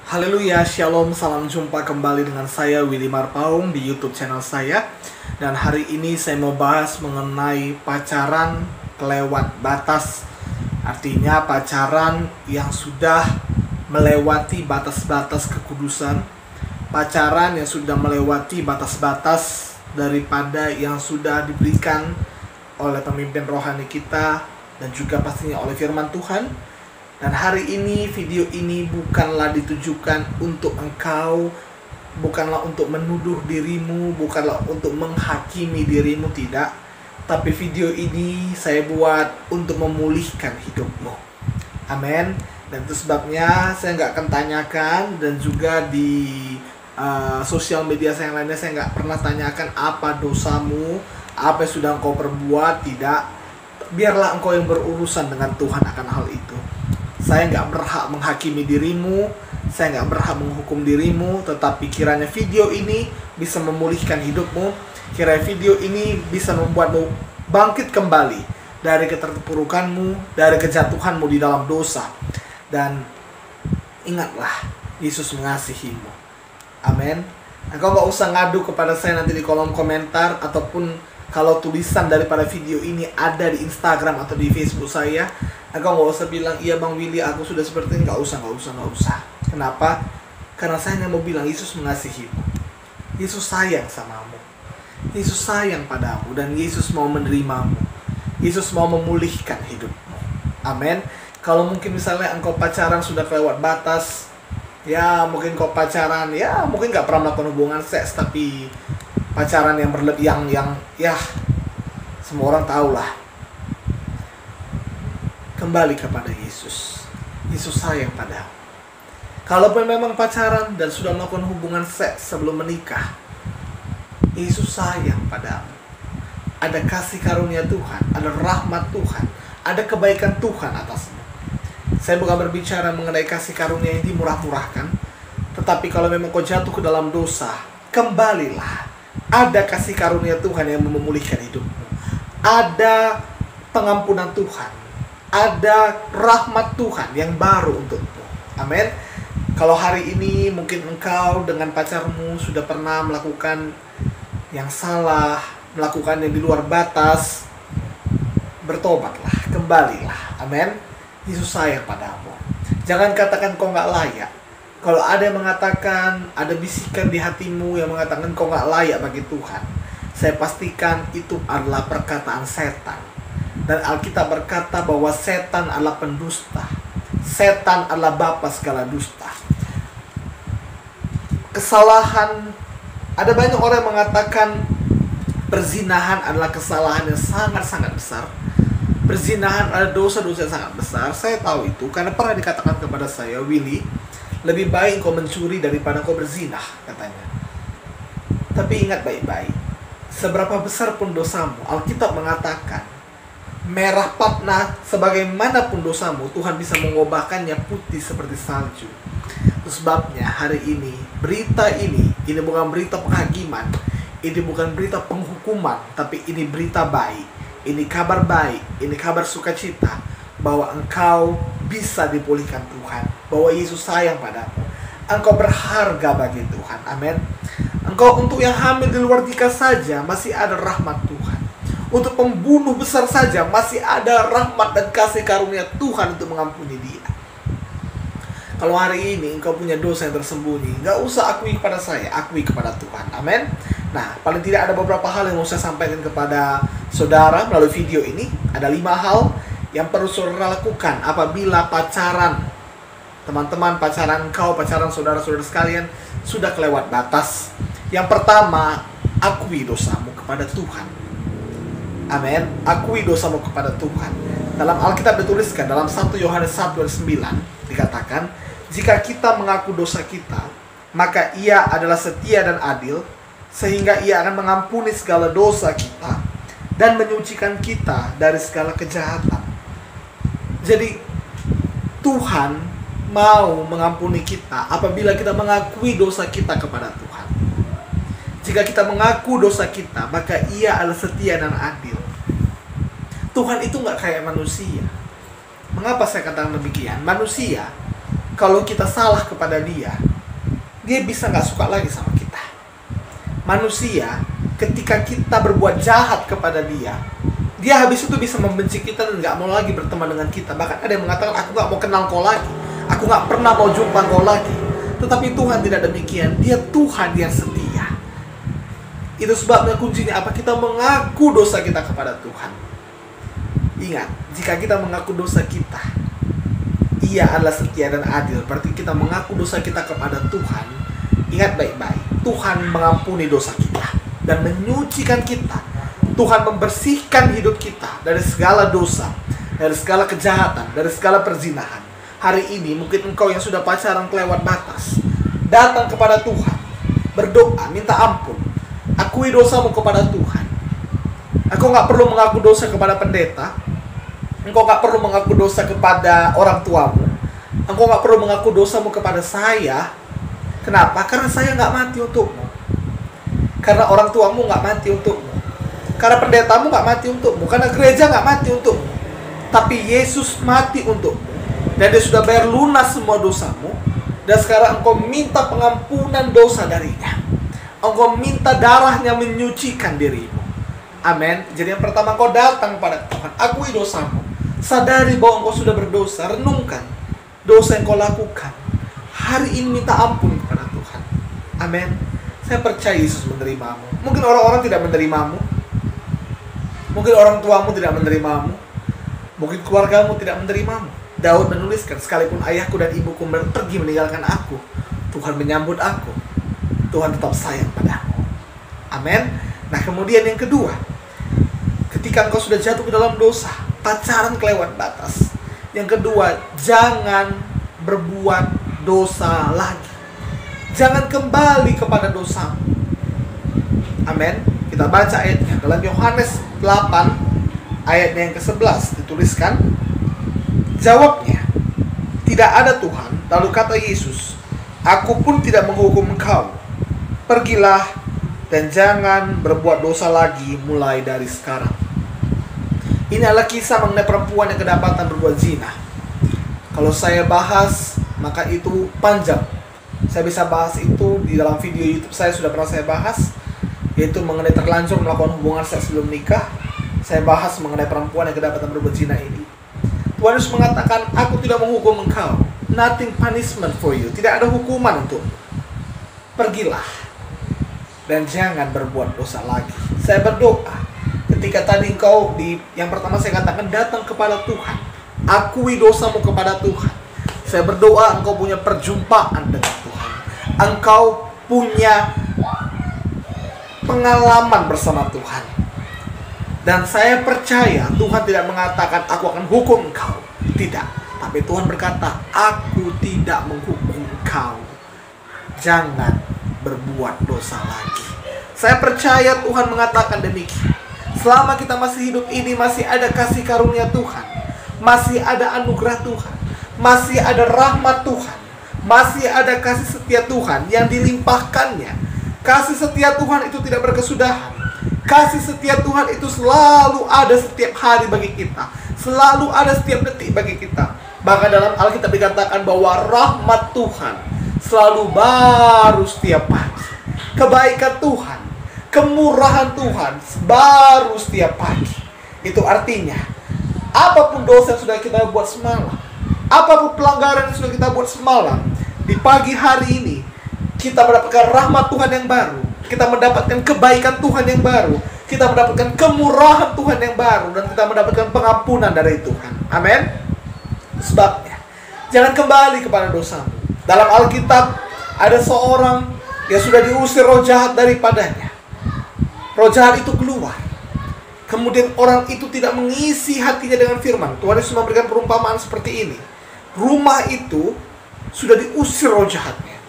Haleluya, shalom, salam jumpa kembali dengan saya Willy Marpaung di YouTube channel saya. Dan hari ini saya mau bahas mengenai pacaran kelewat batas. Artinya pacaran yang sudah melewati batas-batas kekudusan, pacaran yang sudah melewati batas-batas daripada yang sudah diberikan oleh pemimpin rohani kita dan juga pastinya oleh firman Tuhan. Dan hari ini, video ini bukanlah ditujukan untuk engkau, bukanlah untuk menuduh dirimu, bukanlah untuk menghakimi dirimu, tidak. Tapi video ini saya buat untuk memulihkan hidupmu. Amin. Dan itu sebabnya saya nggak akan tanyakan, dan juga di sosial media saya yang lainnya saya nggak pernah tanyakan apa dosamu, apa yang sudah engkau perbuat, tidak. Biarlah engkau yang berurusan dengan Tuhan akan hal itu. Saya nggak berhak menghakimi dirimu, saya nggak berhak menghukum dirimu, tetapi kiranya video ini bisa memulihkan hidupmu, kiranya video ini bisa membuatmu bangkit kembali dari keterpurukanmu, dari kejatuhanmu di dalam dosa. Dan ingatlah, Yesus mengasihimu. Amin. Engkau nggak usah ngadu kepada saya nanti di kolom komentar, ataupun kalau tulisan daripada video ini ada di Instagram atau di Facebook saya. Engkau nggak usah bilang, iya Bang Willy, aku sudah seperti ini. Nggak usah. Kenapa? Karena saya hanya mau bilang, Yesus mengasihimu. Yesus sayang samamu. Yesus sayang padamu, dan Yesus mau menerimamu. Yesus mau memulihkan hidupmu. Amin. Kalau mungkin misalnya engkau pacaran sudah kelewat batas, ya mungkin kau pacaran, ya mungkin nggak pernah melakukan hubungan seks, tapi pacaran yang berlebihan, yang ya semua orang tahu lah. Kembali kepada Yesus. Yesus sayang padamu. Kalaupun memang pacaran dan sudah melakukan hubungan seks sebelum menikah, Yesus sayang padamu. Ada kasih karunia Tuhan, ada rahmat Tuhan, ada kebaikan Tuhan atasmu. Saya bukan berbicara mengenai kasih karunia yang dimurah-murahkan, tetapi kalau memang kau jatuh ke dalam dosa, kembalilah. Ada kasih karunia Tuhan yang memulihkan hidupmu. Ada pengampunan Tuhan. Ada rahmat Tuhan yang baru untukmu. Amin. Kalau hari ini mungkin engkau dengan pacarmu sudah pernah melakukan yang salah, melakukan yang di luar batas, bertobatlah, kembalilah. Amin. Yesus sayang padamu. Jangan katakan kau nggak layak. Kalau ada yang mengatakan, ada bisikan di hatimu yang mengatakan kau nggak layak bagi Tuhan, saya pastikan itu adalah perkataan setan. Dan Alkitab berkata bahwa setan adalah pendusta. Setan adalah bapa segala dusta. Kesalahan, ada banyak orang yang mengatakan perzinahan adalah kesalahan yang sangat-sangat besar. Perzinahan adalah dosa-dosa yang sangat besar. Saya tahu itu karena pernah dikatakan kepada saya, Willy, lebih baik kau mencuri daripada kau berzinah, katanya. Tapi ingat baik-baik, seberapa besar pun dosamu, Alkitab mengatakan merah patna sebagaimanapun dosamu, Tuhan bisa mengubahkannya putih seperti salju. Itu sebabnya hari ini, berita ini bukan berita penghakiman, ini bukan berita penghukuman, tapi ini berita baik. Ini kabar baik, ini kabar sukacita, bahwa engkau bisa dipulihkan Tuhan, bahwa Yesus sayang padamu. Engkau berharga bagi Tuhan. Amin. Engkau untuk yang hamil di luar nikah saja masih ada rahmat Tuhan. Untuk pembunuh besar saja masih ada rahmat dan kasih karunia Tuhan untuk mengampuni dia. Kalau hari ini engkau punya dosa yang tersembunyi, gak usah akui kepada saya, akui kepada Tuhan. Amin. Nah, paling tidak ada beberapa hal yang mau saya sampaikan kepada saudara melalui video ini. Ada 5 hal yang perlu saudara lakukan apabila pacaran, teman-teman, pacaran engkau, pacaran saudara-saudara sekalian sudah kelewat batas. Yang pertama, akui dosamu kepada Tuhan. Amin. Akui dosamu kepada Tuhan. Dalam Alkitab dituliskan dalam 1 Yohanes 1:9 dikatakan, jika kita mengaku dosa kita, maka Ia adalah setia dan adil, sehingga Ia akan mengampuni segala dosa kita dan menyucikan kita dari segala kejahatan. Jadi Tuhan mau mengampuni kita apabila kita mengakui dosa kita kepada Tuhan. Jika kita mengaku dosa kita, maka Ia adalah setia dan adil. Tuhan itu nggak kayak manusia. Mengapa saya katakan demikian? Manusia, kalau kita salah kepada Dia bisa nggak suka lagi sama kita. Manusia, ketika kita berbuat jahat kepada Dia habis itu bisa membenci kita dan nggak mau lagi berteman dengan kita. Bahkan ada yang mengatakan, aku nggak mau kenal kau lagi, aku nggak pernah mau jumpa kau lagi. Tetapi Tuhan tidak demikian. Dia Tuhan yang setia. Itu sebabnya kuncinya apa? Kita mengaku dosa kita kepada Tuhan. Ingat, jika kita mengaku dosa kita, Ia adalah setia dan adil. Berarti kita mengaku dosa kita kepada Tuhan. Ingat baik-baik, Tuhan mengampuni dosa kita dan menyucikan kita. Tuhan membersihkan hidup kita dari segala dosa, dari segala kejahatan, dari segala perzinahan. Hari ini mungkin engkau yang sudah pacaran kelewat batas, datang kepada Tuhan, berdoa, minta ampun, akui dosamu kepada Tuhan. Engkau nggak perlu mengaku dosa kepada pendeta, engkau nggak perlu mengaku dosa kepada orang tuamu, engkau nggak perlu mengaku dosamu kepada saya. Kenapa? Karena saya nggak mati untukmu, karena orang tuamu nggak mati untukmu, karena pendetamu nggak mati untukmu, karena gereja nggak mati untukmu. Tapi Yesus mati untukmu, dan Dia sudah bayar lunas semua dosamu. Dan sekarang engkau minta pengampunan dosa darinya. Engkau minta darahnya menyucikan dirimu. Amin. Jadi yang pertama, engkau datang pada Tuhan, akui dosamu, sadari bahwa engkau sudah berdosa, renungkan dosa yang kau lakukan. Hari ini minta ampun kepada Tuhan. Amin. Saya percaya Yesus menerimamu. Mungkin orang-orang tidak menerimamu, mungkin orang tuamu tidak menerimamu, mungkin keluargamu tidak menerimamu. Daud menuliskan, sekalipun ayahku dan ibuku pergi meninggalkan aku, Tuhan menyambut aku. Tuhan tetap sayang padamu. Amin. Nah, kemudian yang kedua, ketika engkau sudah jatuh ke dalam dosa, pacaran kelewat batas. Yang kedua, jangan berbuat dosa lagi. Jangan kembali kepada dosa. Amin. Kita baca ayatnya dalam Yohanes 8 ayatnya yang ke-11 dituliskan. Jawabnya, tidak ada Tuhan. Lalu kata Yesus, aku pun tidak menghukum engkau. Pergilah dan jangan berbuat dosa lagi mulai dari sekarang. Ini adalah kisah mengenai perempuan yang kedapatan berbuat zina. Kalau saya bahas, maka itu panjang. Saya bisa bahas itu di dalam video YouTube saya, sudah pernah saya bahas, yaitu mengenai terlanjur melakukan hubungan seks sebelum nikah. Saya bahas mengenai perempuan yang kedapatan berbuat zina ini. Tuhan Yesus mengatakan, aku tidak menghukum engkau. Nothing punishment for you. Tidak ada hukuman untukmu. Pergilah dan jangan berbuat dosa lagi. Saya berdoa, ketika tadi engkau yang pertama saya katakan, datang kepada Tuhan, akui dosamu kepada Tuhan. Saya berdoa engkau punya perjumpaan dengan Tuhan. Engkau punya pengalaman bersama Tuhan. Dan saya percaya Tuhan tidak mengatakan aku akan hukum engkau. Tidak. Tapi Tuhan berkata, aku tidak menghukum engkau. Jangan berbuat dosa lagi. Saya percaya Tuhan mengatakan demikian. Selama kita masih hidup ini, masih ada kasih karunia Tuhan, masih ada anugerah Tuhan, masih ada rahmat Tuhan, masih ada kasih setia Tuhan yang dilimpahkannya. Kasih setia Tuhan itu tidak berkesudahan. Kasih setia Tuhan itu selalu ada setiap hari bagi kita, selalu ada setiap detik bagi kita. Bahkan dalam Alkitab dikatakan bahwa rahmat Tuhan selalu baru setiap pagi. Kebaikan Tuhan, kemurahan Tuhan baru setiap pagi. Itu artinya, apapun dosa yang sudah kita buat semalam, apapun pelanggaran yang sudah kita buat semalam, di pagi hari ini kita mendapatkan rahmat Tuhan yang baru. Kita mendapatkan kebaikan Tuhan yang baru. Kita mendapatkan kemurahan Tuhan yang baru. Dan kita mendapatkan pengampunan dari Tuhan. Amin. Sebabnya, jangan kembali kepada dosamu. Dalam Alkitab, ada seorang yang sudah diusir roh jahat daripadanya. Roh jahat itu keluar. Kemudian orang itu tidak mengisi hatinya dengan firman. Tuhan Yesus memberikan perumpamaan seperti ini. Rumah itu sudah diusir roh jahatnya.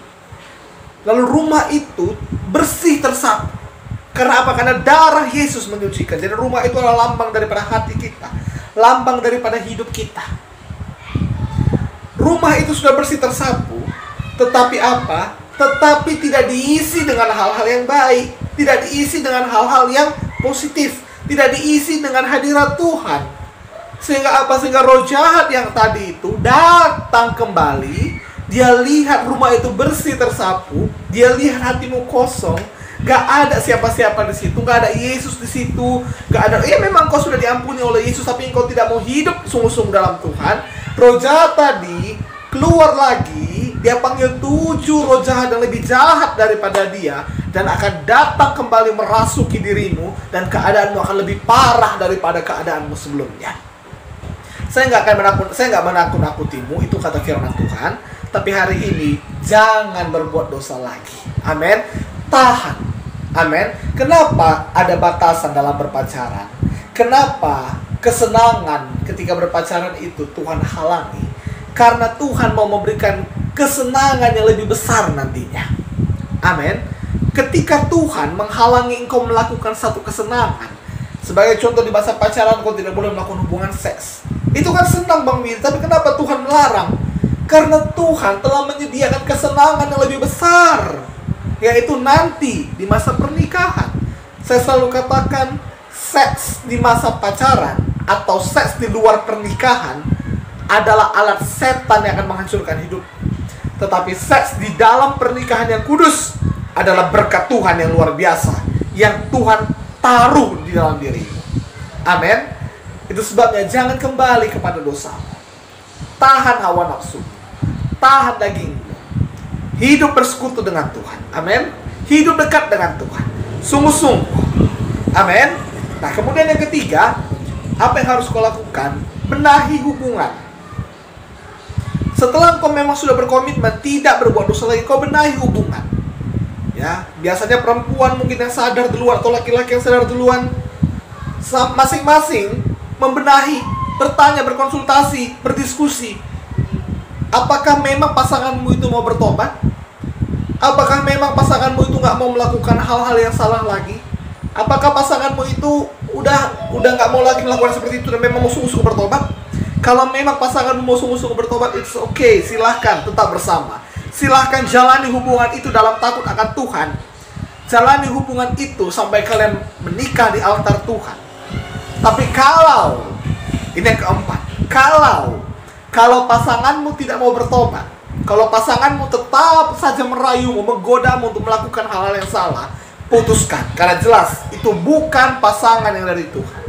Lalu rumah itu bersih tersapu. Karena apa? Karena darah Yesus menyucikan. Jadi rumah itu adalah lambang daripada hati kita, lambang daripada hidup kita. Rumah itu sudah bersih tersapu. Tetapi apa? Tetapi tidak diisi dengan hal-hal yang baik. tidak diisi dengan hal-hal yang positif, tidak diisi dengan hadirat Tuhan. Sehingga apa? Sehingga roh jahat yang tadi itu datang kembali. Dia lihat rumah itu bersih, tersapu. Dia lihat hatimu kosong. Gak ada siapa-siapa di situ, gak ada Yesus di situ, gak ada. Ya memang kau sudah diampuni oleh Yesus, tapi engkau tidak mau hidup sungguh-sungguh dalam Tuhan. Roh jahat tadi keluar lagi. Dia panggil 7 roh jahat yang lebih jahat daripada dia, dan akan datang kembali merasuki dirimu, dan keadaanmu akan lebih parah daripada keadaanmu sebelumnya. Saya nggak menakut-nakutimu, itu kata firman Tuhan. Tapi hari ini jangan berbuat dosa lagi. Amin. Tahan. Amin. Kenapa ada batasan dalam berpacaran? Kenapa kesenangan ketika berpacaran itu Tuhan halangi? Karena Tuhan mau memberikan kesenangan yang lebih besar nantinya. Amin. Ketika Tuhan menghalangi engkau melakukan satu kesenangan, sebagai contoh di masa pacaran kau tidak boleh melakukan hubungan seks. Itu kan senang Bang Wil, tapi kenapa Tuhan melarang? Karena Tuhan telah menyediakan kesenangan yang lebih besar, yaitu nanti di masa pernikahan. Saya selalu katakan, seks di masa pacaran atau seks di luar pernikahan adalah alat setan yang akan menghancurkan hidup. Tetapi seks di dalam pernikahan yang kudus adalah berkat Tuhan yang luar biasa, yang Tuhan taruh di dalam dirimu. Amin. Itu sebabnya jangan kembali kepada dosa. Tahan hawa nafsu, tahan dagingmu. Hidup bersekutu dengan Tuhan. Amin. Hidup dekat dengan Tuhan, sungguh-sungguh. Amin. Nah, kemudian yang ketiga, apa yang harus kau lakukan? Benahi hubungan. Setelah kau memang sudah berkomitmen tidak berbuat dosa lagi, kau benahi hubungan. Ya, biasanya perempuan mungkin yang sadar duluan atau laki-laki yang sadar duluan, masing-masing membenahi, bertanya, berkonsultasi, berdiskusi. Apakah memang pasanganmu itu mau bertobat? Apakah memang pasanganmu itu nggak mau melakukan hal-hal yang salah lagi? Apakah pasanganmu itu udah nggak mau lagi melakukan seperti itu dan memang mau sungguh-sungguh bertobat? Kalau memang pasanganmu mau sungguh-sungguh bertobat, it's okay, silahkan tetap bersama. Silahkan jalani hubungan itu dalam takut akan Tuhan. Jalani hubungan itu sampai kalian menikah di altar Tuhan. Tapi kalau, ini yang keempat, kalau pasanganmu tidak mau bertobat, kalau pasanganmu tetap saja merayumu, menggodamu untuk melakukan hal-hal yang salah, putuskan. Karena jelas itu bukan pasangan yang dari Tuhan.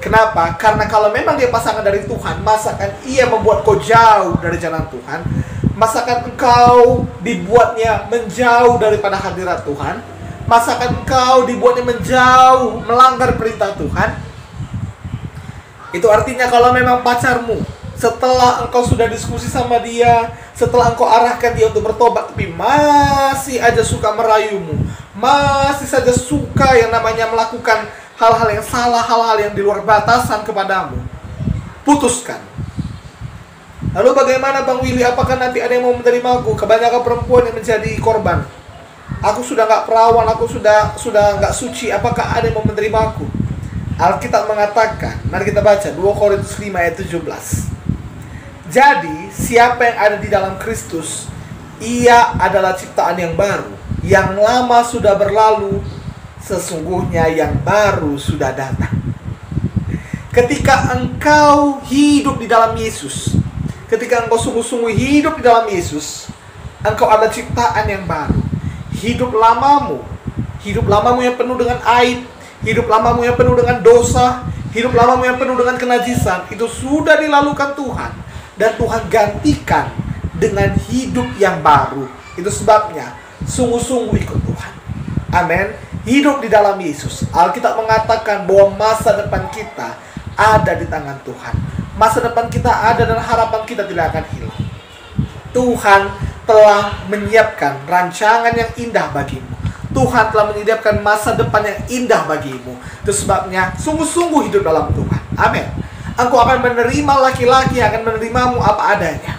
Kenapa? Karena kalau memang dia pasangan dari Tuhan, masakan ia membuat kau jauh dari jalan Tuhan, masakan engkau dibuatnya menjauh daripada hadirat Tuhan, masakan engkau dibuatnya menjauh, melanggar perintah Tuhan. Itu artinya kalau memang pacarmu, setelah engkau sudah diskusi sama dia, setelah engkau arahkan dia untuk bertobat, tapi masih aja suka merayumu, masih saja suka yang namanya melakukan hal-hal yang salah, hal-hal yang di luar batasan kepadamu, putuskan. Lalu bagaimana Bang Willy? Apakah nanti ada yang mau menerima aku? Kebanyakan perempuan yang menjadi korban. Aku sudah nggak perawan, aku sudah nggak suci. Apakah ada yang mau menerima aku? Alkitab mengatakan, mari kita baca 2 Korintus 5 ayat 17. Jadi siapa yang ada di dalam Kristus, ia adalah ciptaan yang baru. Yang lama sudah berlalu, sesungguhnya yang baru sudah datang. Ketika engkau hidup di dalam Yesus, ketika engkau sungguh-sungguh hidup di dalam Yesus, engkau ada ciptaan yang baru. Hidup lamamu yang penuh dengan aib, hidup lamamu yang penuh dengan dosa, hidup lamamu yang penuh dengan kenajisan, itu sudah dilalukan Tuhan. Dan Tuhan gantikan dengan hidup yang baru. Itu sebabnya sungguh-sungguh ikut Tuhan. Amin. Hidup di dalam Yesus. Alkitab mengatakan bahwa masa depan kita ada di tangan Tuhan. Masa depan kita ada dan harapan kita tidak akan hilang. Tuhan telah menyiapkan rancangan yang indah bagimu. Tuhan telah menyediakan masa depan yang indah bagimu. Itu sebabnya sungguh-sungguh hidup dalam Tuhan. Amin. Engkau akan menerima laki-laki yang akan menerimamu apa adanya.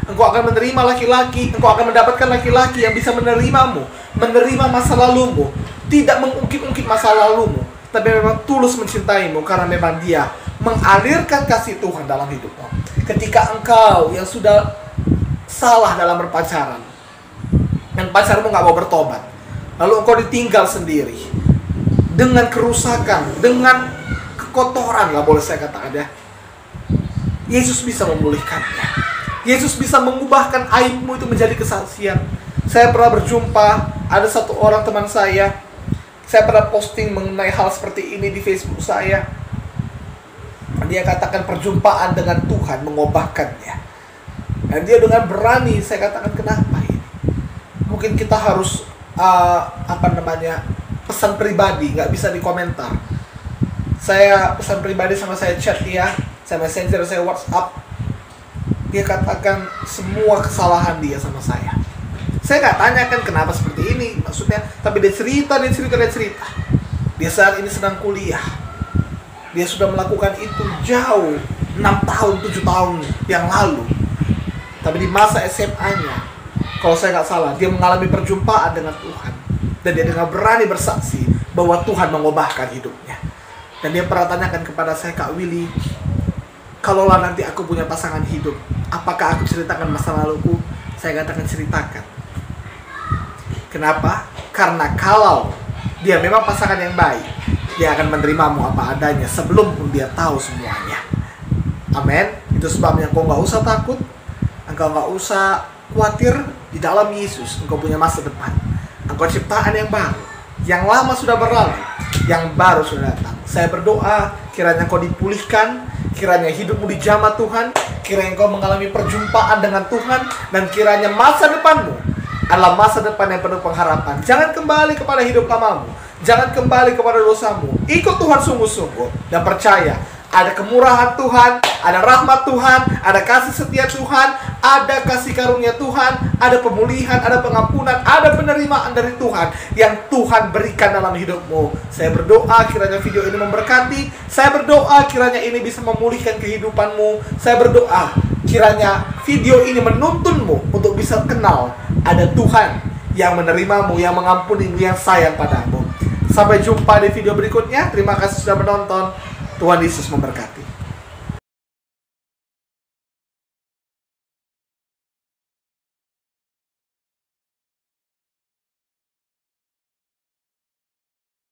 Engkau akan menerima laki-laki, engkau akan mendapatkan laki-laki yang bisa menerimamu, menerima masa lalumu, tidak mengungkit-ungkit masa lalumu, tapi memang tulus mencintaimu karena memang dia mengalirkan kasih Tuhan dalam hidupmu. Ketika engkau yang sudah salah dalam berpacaran dan pacarmu nggak mau bertobat, lalu engkau ditinggal sendiri dengan kerusakan, dengan kekotoran lah boleh saya katakan ya, Yesus bisa memulihkannya. Yesus bisa mengubahkan aibmu itu menjadi kesaksian. Saya pernah berjumpa, ada satu orang teman saya pernah posting mengenai hal seperti ini di Facebook saya. Dia katakan perjumpaan dengan Tuhan mengubahkannya. Dan dia dengan berani, saya katakan kenapa ini? Mungkin kita harus pesan pribadi, nggak bisa di komentar. Saya pesan pribadi sama saya chat dia, saya messenger, saya WhatsApp. Dia katakan semua kesalahan dia sama saya. Saya nggak tanyakan kenapa seperti ini, maksudnya. Tapi dia cerita. Dia saat ini sedang kuliah. Dia sudah melakukan itu jauh 6 tahun, 7 tahun yang lalu. Tapi di masa SMA-nya, kalau saya nggak salah, dia mengalami perjumpaan dengan Tuhan. Dan dia dengan berani bersaksi bahwa Tuhan mengubahkan hidupnya. Dan dia pernah tanyakan kepada saya, Kak Willy, kalaulah nanti aku punya pasangan hidup, apakah aku ceritakan masa laluku? Saya katakan ceritakan. Kenapa? Karena kalau dia memang pasangan yang baik, dia akan menerimamu apa adanya sebelum pun dia tahu semuanya. Amin. Itu sebabnya engkau nggak usah takut, engkau nggak usah khawatir. Di dalam Yesus engkau punya masa depan. Engkau ciptaan yang baru. Yang lama sudah berlalu, yang baru sudah datang. Saya berdoa kiranya engkau dipulihkan, kiranya hidupmu dijamah Tuhan, kiranya engkau mengalami perjumpaan dengan Tuhan, dan kiranya masa depanmu adalah masa depan yang penuh pengharapan. Jangan kembali kepada hidup lamamu, jangan kembali kepada dosamu. Ikut Tuhan sungguh-sungguh dan percaya ada kemurahan Tuhan, ada rahmat Tuhan, ada kasih setia Tuhan, ada kasih karunia Tuhan, ada pemulihan, ada pengampunan, ada penerimaan dari Tuhan yang Tuhan berikan dalam hidupmu. Saya berdoa kiranya video ini memberkati. Saya berdoa kiranya ini bisa memulihkan kehidupanmu. Saya berdoa kiranya video ini menuntunmu untuk bisa kenal ada Tuhan yang menerimamu, yang mengampunimu, yang sayang padamu. Sampai jumpa di video berikutnya. Terima kasih sudah menonton. Tuhan Yesus memberkati.